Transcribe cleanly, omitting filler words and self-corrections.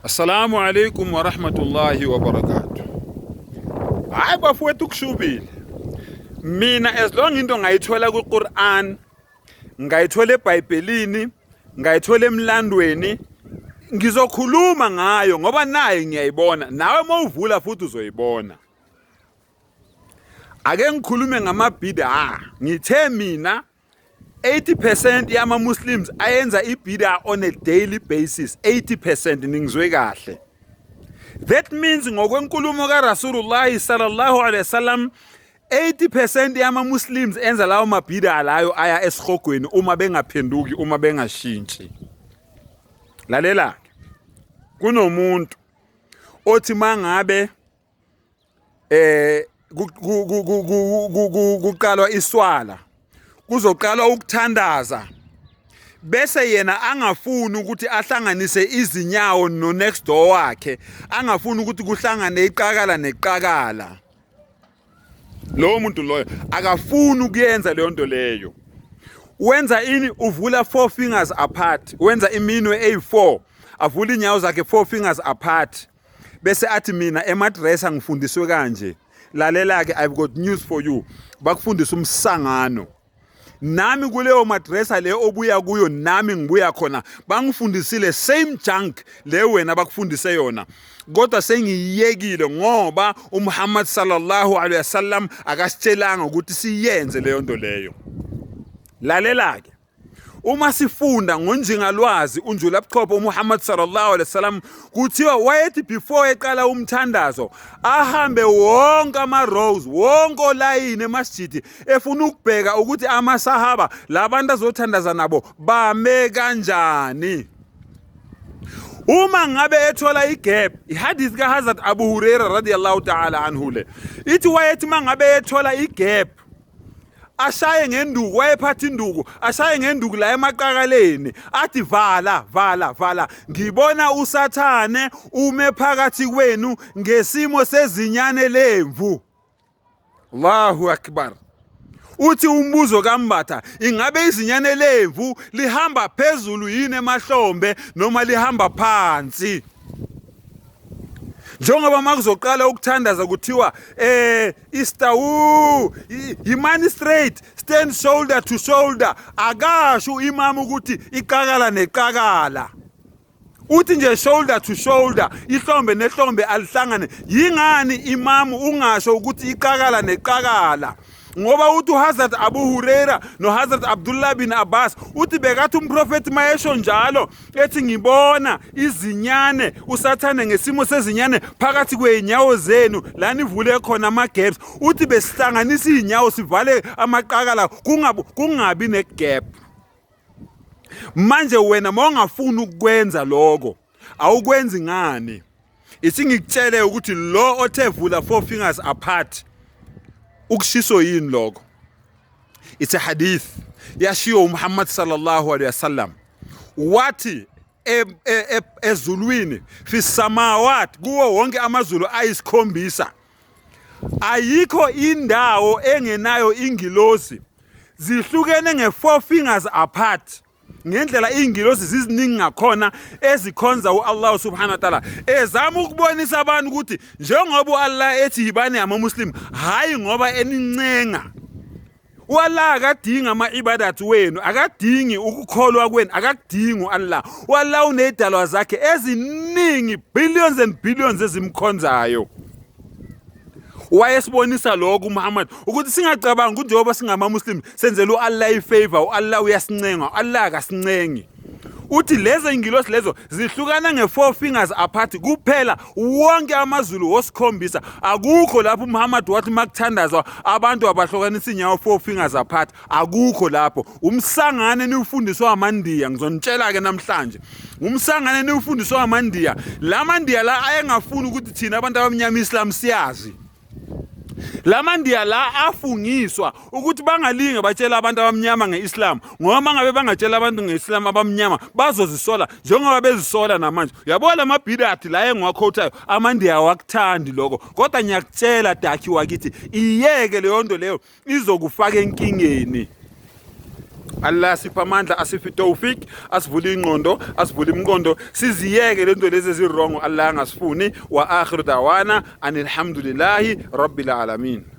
Assalamu alaikum wa rahmatullahi wa barakatuh. Hayi bafowethu kushubile. Mina as long into ngayithola kuQuran, ngayithola eBhayibhelini, ngayithola emlandweni, ngizokhuluma ngayo ngoba naye ngiyayibona. Nawe mawuvula futhi uzoyibona. Ake ngikhulume ngamabhid'a. Ngithe mina 80% yama Muslims ayenza ibhid'a on a daily basis. 80% ningizwe kahle. That means ngokwenkulumo kaRasulullah sallallahu alaihi wasallam 80% yama Muslims enza lawo mabhid'a layo aya esihogweni uma bengaphenduki, uma bengashintshi. Lalela. Kunomuntu othi mangabe kuqalwa iswala kuzoqalwa ukuthandaza bese yena angafuni ukuthi ahlanganise izinyawo no next door wakhe, angafuni ukuthi kuhlangane iqakala neqakala. Lo muntu loyo akafuni ukuyenza leyo nto leyo. Wenza ini? Uvula 4 fingers apart, wenza iminwe A4, avula inyawo zakhe 4 fingers apart, bese athi mina emadressa ngifundiswe kanje. Lalela ke, I've got news for you. Bakufundisa umsangano. Nami kuleyo madressa le obuya kuyo nami ngibuya khona bangifundisile same junk le wena bakufundise yona, kodwa sengiyekile ngoba uMuhammad sallallahu alaihi wasallam akasitshelanga ukuthi siyenze leyo nto leyo. Lalela ke, uma sifunda ngonjingalwazi unjulabuchopho uMuhammad sallallahu alaihi wasallam kuthiwa wayethi before eqala umthandazo ahambe wonke ama rows, wonke olayini emasjidi efuna ukubheka ukuthi amasahaba labantu azothandaza nabo bame kanjani. Uma ngabe ethola igap, ihadith ka Hazrat Abu Hurairah radiyallahu ta'ala anhu le ithi wayethi mangabe ethola igap ashaye ngenduku, wayephatha induku ashaye ngenduku la emaqakaleni athi vala vala vala, ngibona usathane ume phakathi kwenu ngesimo sezinyane lemvu. Allahu akbar. Uthi umbuzo kaMbatha, ingabe izinyane lemvu lihamba phezulu yini emahlombe noma lihamba phansi? Njengoba makuzoqala ukuthandaza kuthiwa istawu, imani straight, stand shoulder to shoulder, akasho imam ukuthi iqakala neqakala. Uthi nje shoulder to shoulder, ihlombe nehlombe alihlangane. Yingani imam ungasho ukuthi iqakala neqakala? Ngoba uthi Hazrat Abu Hurairah no Hazrat Abdullah bin Abbas uthi bekathi umprofeti mayesho njalo ethi ngibona izinyane, usathane ngesimo sezinyane phakathi kweinyawo zenu la nivule khona ama gaps, uthi besihlanganisa inyawo sivale amaqakala kungabi ne gap. Manje wena mawungafuni ukwenza lokho awukwenzi ngani? Ithi ngikutshele ukuthi lo othe vula 4 fingers apart ukushiso yini lokho? It's a hadith yashiwo Muhammad sallallahu alaihi wasallam wathi ezulwini fi samawat, kuwo wonke amazulu ayisikhombisa ayikho indawo engenayo ingilosi zihlukene nge4 fingers apart, ngendlela ingilosi ziziningi ngakhona ezikhonza uAllah subhanahu wa ta'ala, ezama ukubonisa abantu ukuthi njengoba uAllah ethi yibani ama Muslim, hayi ngoba enincenga. uAllah akadingi ama ibadat wenu, akadingi ukukholwa kwenu, akadingi uAllah. uAllah unedalwa zakhe eziningi, billions and billions ezimkhonzayo. Wayesibonisa lokho uMuhammad ukuthi singacabanga ukuthi njengoba singama Muslim senzela uAllah ifavor, uAllah uyasincenga, uAllah akasincengi. Uthi lezo ingilosi lezo zihlukana nge4 fingers apart kuphela, wonke amazulu wosikhombisa akukho lapho uMuhammad wathi makuthandazwa abantu abahlukanisa inyawo 4 fingers apart, akukho lapho. Umsangane niufundiswa amandiya, ngizonitshela ke namhlanje umsangane niufundiswa amandiya. Lamandiya la ayengafuni ukuthi thina abantu abamnyama Islam siyazi. Lamandiya la afungiswa ukuthi bangalinge batshela abantu abamnyama ngeIslam, ngoba mangabe bangatshela abantu ngeIslam abamnyama bazozisola njengoba bezisola namanje. Uyabona amabhid'athi la engiwakhothayo amandiya wakuthandi lokho, kodwa ngiyakutshela dakhi wakithi iyeke leyo nto leyo izokufaka enkingeni. Allah sipha amandla, asiphe tawfik, asivule ingqondo, asivule imqondo, siziyeke lento lezi ezirong Allah angasifuni. Wa akhiru dawana anilhamdulillahi rabbil alamin.